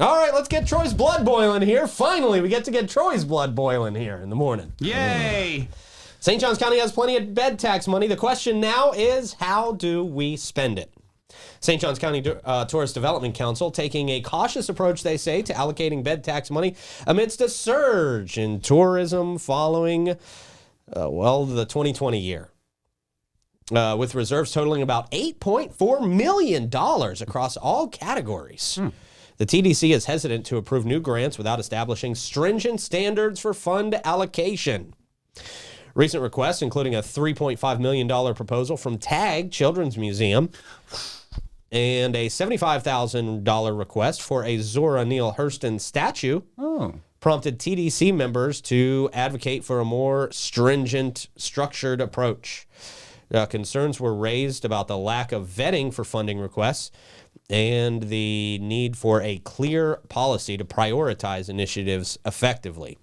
All right, let's get Troy's blood boiling here. Finally, we get to get Troy's blood boiling here in the morning. Yay! St. Johns County has plenty of bed tax money. The question now is, how do we spend it? St. Johns County Tourist Development Council taking a cautious approach, they say, to allocating bed tax money amidst a surge in tourism following, the 2020 year. With reserves totaling about $8.4 million across all categories. The TDC is hesitant to approve new grants without establishing stringent standards for fund allocation. Recent requests, including a $3.5 million proposal from TAG Children's Museum and a $75,000 request for a Zora Neale Hurston statue, prompted TDC members to advocate for a more stringent, structured approach. Concerns were raised about the lack of vetting for funding requests and the need for a clear policy to prioritize initiatives effectively.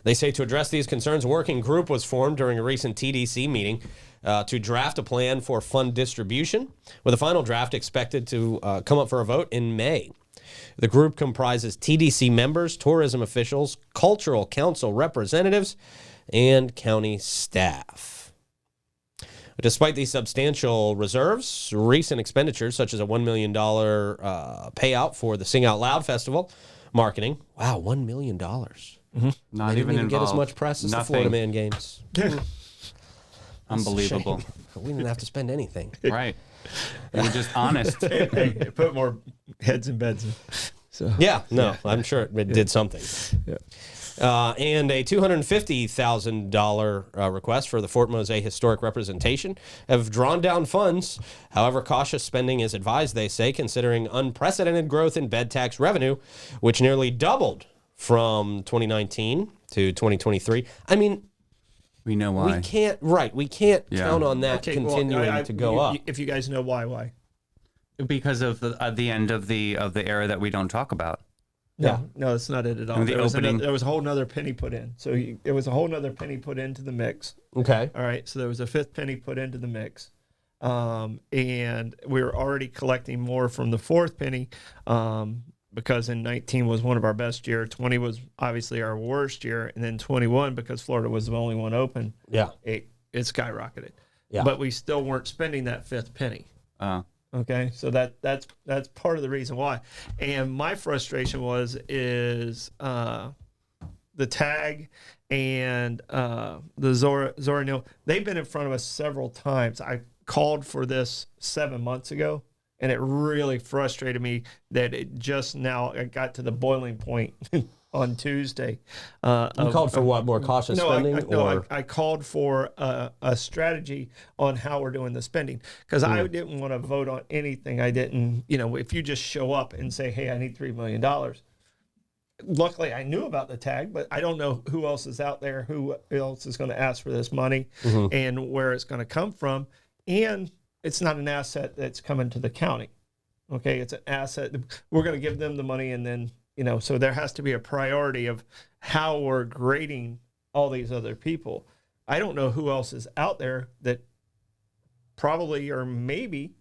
They say to address these concerns, a working group was formed during a recent TDC meeting to draft a plan for fund distribution, with a final draft expected to come up for a vote in May. The group comprises TDC members, tourism officials, cultural council representatives, and county staff. Despite these substantial reserves, recent expenditures, such as a $1 million payout for the Sing Out Loud Festival marketing. Wow, $1 million. Mm-hmm. Not even involved. Get as much press as the Florida Man games. Unbelievable. We didn't have to spend anything. Right. You were just honest. Put more heads in beds. So I'm sure it did something. Yeah. And a $250,000 request for the Fort Mose Historic Representation have drawn down funds. However, cautious spending is advised, they say, considering unprecedented growth in bed tax revenue, which nearly doubled from 2019 to 2023. I mean, we know why. We can't count on that continuing to go up. If you guys know why? Because of the end of the era that we don't talk about. No, that's not it at all. There was a whole nother penny put in. So there was a whole nother penny put into the mix. Okay. All right. So there was a fifth penny put into the mix. And we were already collecting more from the fourth penny because in 19 was one of our best year. 20 was obviously our worst year. And then 21, because Florida was the only one open, it skyrocketed. Yeah. But we still weren't spending that fifth penny. Okay, so that's part of the reason why. And my frustration is the TAG and the Zora Neale. They've been in front of us several times. I called for this 7 months ago, and it really frustrated me that it just now got to the boiling point on Tuesday. You called for what, more cautious spending? I called for a strategy on how we're doing the spending, because I didn't want to vote on anything. I didn't, if you just show up and say, hey, I need $3 million. Luckily, I knew about the TAG, but I don't know who else is out there, who else is going to ask for this money and where it's going to come from. And it's not an asset that's coming to the county. Okay, it's an asset. We're going to give them the money, and then so there has to be a priority of how we're grading all these other people. I don't know who else is out there that probably or maybe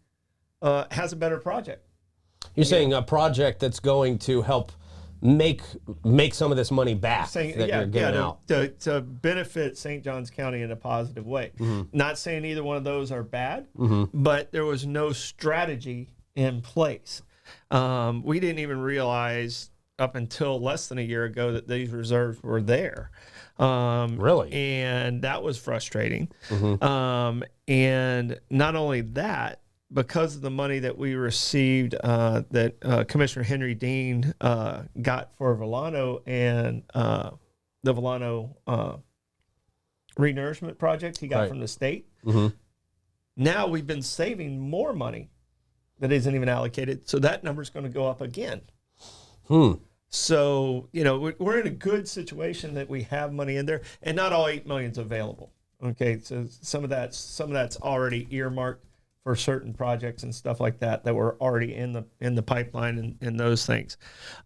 has a better project. You're saying a project that's going to help make some of this money back you're giving out. To benefit St. Johns County in a positive way. Not saying either one of those are bad, but there was no strategy in place. We didn't even realize up until less than a year ago that these reserves were there. Really? And that was frustrating. And not only that, because of the money that we received that Commissioner Henry Dean got for Volano and the Volano renourishment project he got from the state, now we've been saving more money that isn't even allocated. So that number is going to go up again. So, we're in a good situation that we have money in there, and not all $8 million is available. Okay, so some of that's already earmarked for certain projects and stuff like that were already in the pipeline and those things.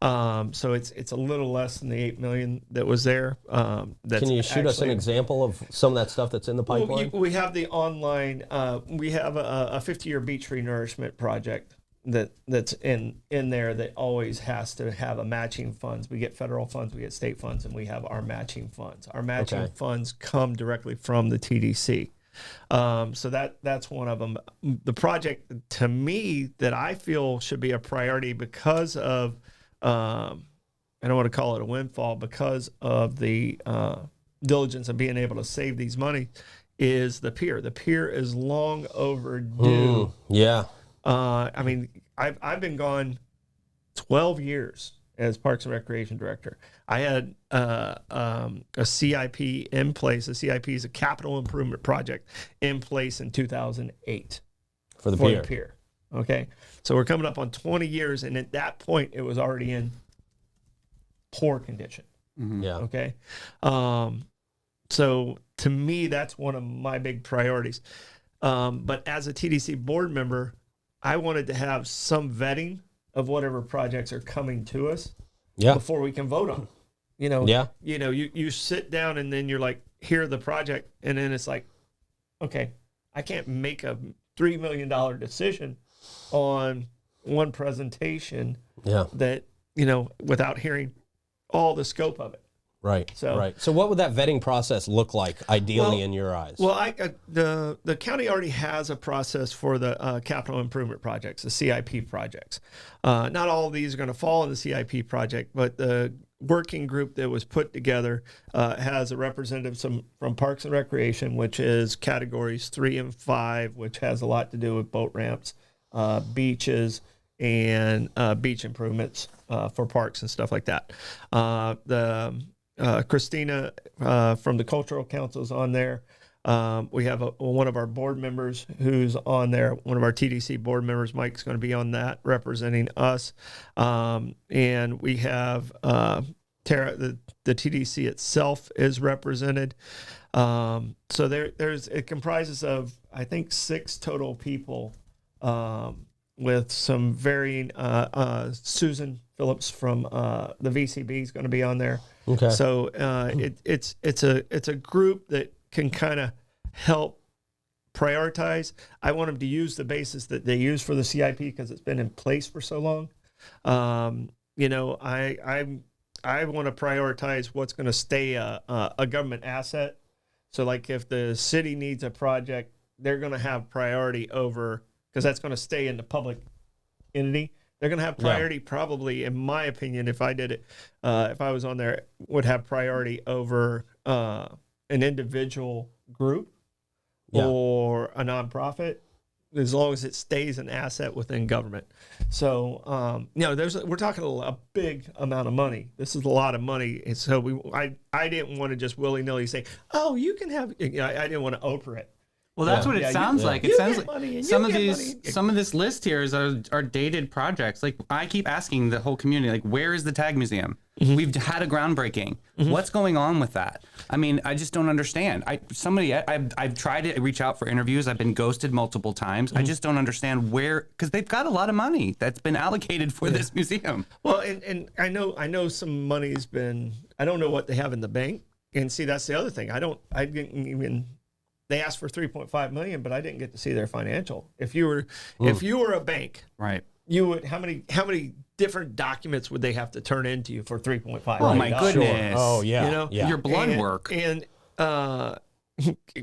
So it's a little less than the $8 million that was there. Can you shoot us an example of some of that stuff that's in the pipeline? We have the online. We have a 50-year beach renourishment project that's in there that always has to have a matching funds. We get federal funds, we get state funds, and we have our matching funds. Our matching funds come directly from the TDC. So that's one of them. The project to me that I feel should be a priority because of, I don't want to call it a windfall, because of the diligence of being able to save these money, is the pier. The pier is long overdue. Yeah. I mean, I've been gone 12 years as Parks and Recreation Director. I had a CIP in place. A CIP is a capital improvement project in place in 2008 For the pier. Okay, so we're coming up on 20 years, and at that point, it was already in poor condition. Yeah. Okay, so to me, that's one of my big priorities. But as a TDC board member, I wanted to have some vetting of whatever projects are coming to us before we can vote on them. You sit down and then you're like, here's the project. And then it's like, okay, I can't make a $3 million decision on one presentation that, without hearing all the scope of it. Right. So what would that vetting process look like, ideally, in your eyes? Well, the county already has a process for the capital improvement projects, the CIP projects. Not all of these are going to fall in the CIP project, but the working group that was put together has a representative from Parks and Recreation, which is categories 3 and 5, which has a lot to do with boat ramps, beaches, and beach improvements for parks and stuff like that. Christina from the Cultural Council is on there. We have one of our board members who's on there. One of our TDC board members, Mike's going to be on that, representing us. And we have Tara, the TDC itself is represented. So it comprises of, I think, 6 total people, with some varying. Susan Phillips from the VCB is going to be on there. Okay. So it's a group that can kind of help prioritize. I want them to use the basis that they use for the CIP because it's been in place for so long. I want to prioritize what's going to stay a government asset. So like if the city needs a project, they're going to have priority over, because that's going to stay in the public entity. They're going to have priority, probably, in my opinion, if I did it, if I was on there, would have priority over an individual group or a nonprofit, as long as it stays an asset within government. So, we're talking a big amount of money. This is a lot of money. And so I didn't want to just willy-nilly say, oh, you can have, I didn't want to Oprah it. Well, that's what it sounds like. It sounds like some of this list here are dated projects. Like, I keep asking the whole community, like, where is the Tag Museum? Mm-hmm. We've had a groundbreaking. Mm-hmm. What's going on with that? I mean, I just don't understand. I've tried to reach out for interviews. I've been ghosted multiple times. Mm-hmm. I just don't understand because they've got a lot of money that's been allocated for this museum. Well, and I know some money's been. I don't know what they have in the bank. And see, that's the other thing. I didn't even. They asked for $3.5 million, but I didn't get to see their financial. If you were a bank, right, you would how many different documents would they have to turn into you for $3.5 million? Oh my goodness! Sure. Oh yeah, your blood work and we're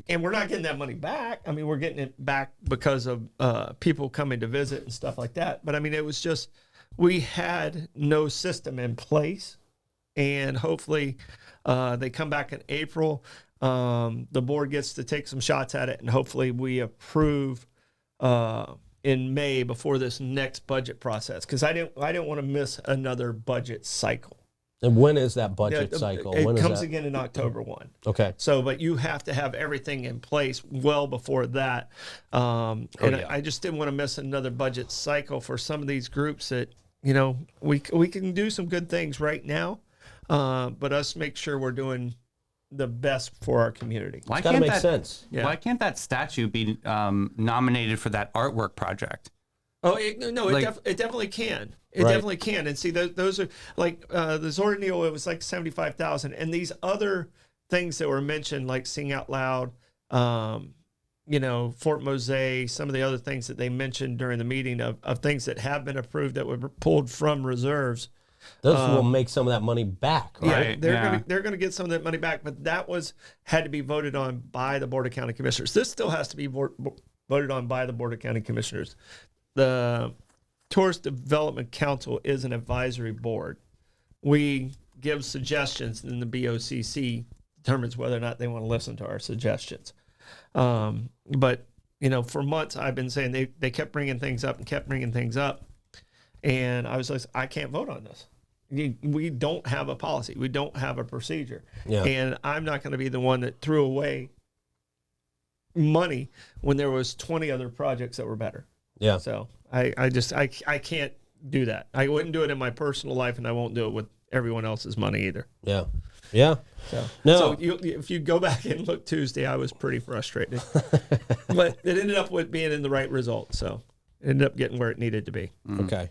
not getting that money back. I mean, we're getting it back because of people coming to visit and stuff like that. But I mean, it was just we had no system in place, and hopefully they come back in April. The board gets to take some shots at it, and hopefully we approve in May before this next budget process. Because I didn't want to miss another budget cycle. And when is that budget cycle? It comes again in October 1. Okay. So, but you have to have everything in place well before that. I just didn't want to miss another budget cycle for some of these groups that, we can do some good things right now, but us make sure we're doing the best for our community. It's got to make sense. Yeah. Why can't that statue be nominated for that artwork project? Oh, it definitely can. It definitely can. And see, those are like the Zordanil, it was like $75,000. And these other things that were mentioned, like Sing Out Loud, Fort Mose, some of the other things that they mentioned during the meeting of things that have been approved that were pulled from reserves. Those will make some of that money back, right? Yeah, they're gonna get some of that money back, but that had to be voted on by the Board of County Commissioners. This still has to be voted on by the Board of County Commissioners. The Tourist Development Council is an advisory board. We give suggestions, and the BOCC determines whether or not they want to listen to our suggestions. But for months I've been saying they kept bringing things up, and I was like, I can't vote on this. We don't have a policy. We don't have a procedure. Yeah. And I'm not going to be the one that threw away money when there was 20 other projects that were better. Yeah. So I can't do that. I wouldn't do it in my personal life, and I won't do it with everyone else's money either. Yeah. Yeah. So if you go back and look Tuesday, I was pretty frustrated, but it ended up with being in the right result. So it ended up getting where it needed to be. Okay.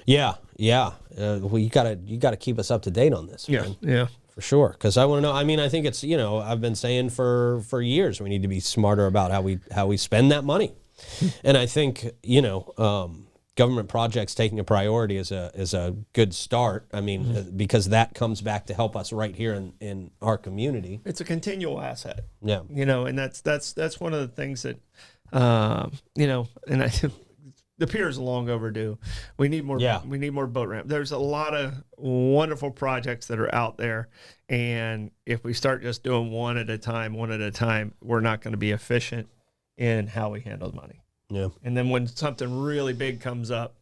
Yeah. Well, you gotta keep us up to date on this. Man. Yeah. For sure. Because I want to know. I mean, I think it's I've been saying for years we need to be smarter about how we spend that money, and I think government projects taking a priority is a good start. I mean, because that comes back to help us right here in our community. It's a continual asset. Yeah. And that's one of the things that and the pier is long overdue. We need more. Yeah. We need more boat ramp. There's a lot of wonderful projects that are out there, and if we start just doing one at a time, we're not going to be efficient in how we handle the money. Yeah. And then when something really big comes up,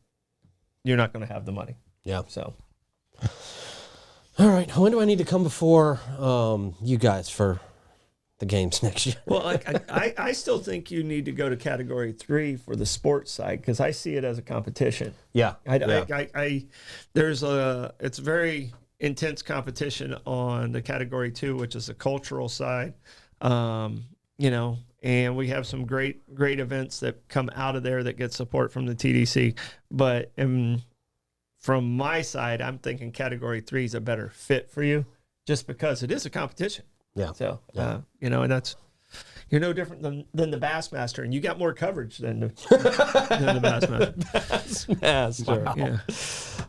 you're not going to have the money. Yeah. So. All right. When do I need to come before you guys for the games next year? Well, I still think you need to go to Category 3 for the sports side, because I see it as a competition. Yeah. It's very intense competition on the Category 2, which is the cultural side. And we have some great events that come out of there that get support from the TDC. But from my side, I'm thinking Category 3 is a better fit for you, just because it is a competition. Yeah. So, and that's, you're no different than the Bassmaster, and you got more coverage than the Bassmaster. Bassmaster. Wow. Yeah.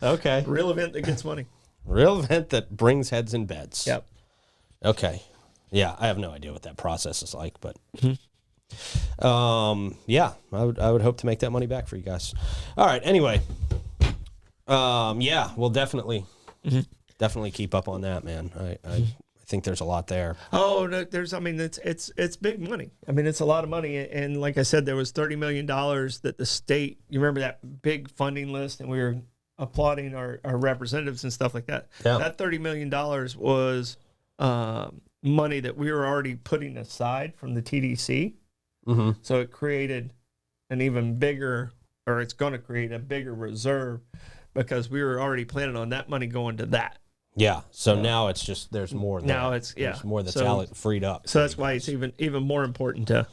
Okay. Real event that gets money. Real event that brings heads in beds. Yep. Okay. Yeah, I have no idea what that process is like, but yeah, I would hope to make that money back for you guys. All right. Anyway, yeah, we'll definitely keep up on that, man. I think there's a lot there. Oh, no, it's big money. I mean, it's a lot of money. And like I said, there was $30 million that the state, you remember that big funding list, and we were applauding our representatives and stuff like that. Yeah. That $30 million was money that we were already putting aside from the TDC. Mm-hmm. So it created an even bigger, or it's going to create a bigger reserve, because we were already planning on that money going to that. Yeah. So now it's just, there's more. Now there. it's, yeah. There's more that's freed up. So that's why it's even more important to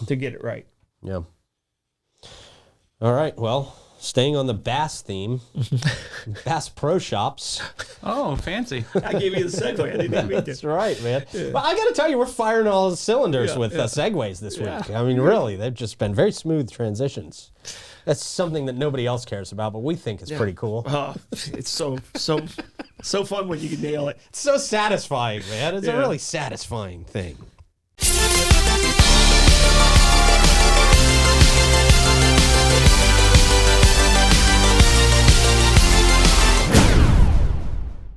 get it right. Yeah. All right. Well, staying on the Bass theme, Bass Pro Shops. Oh, fancy. I gave you the segue. I didn't even mean to. That's right, man. Yeah. But I got to tell you, we're firing all the cylinders with segues this week. I mean, really, they've just been very smooth transitions. That's something that nobody else cares about, but we think is pretty cool. It's so fun when you can nail it. It's so satisfying, man. It's a really satisfying thing.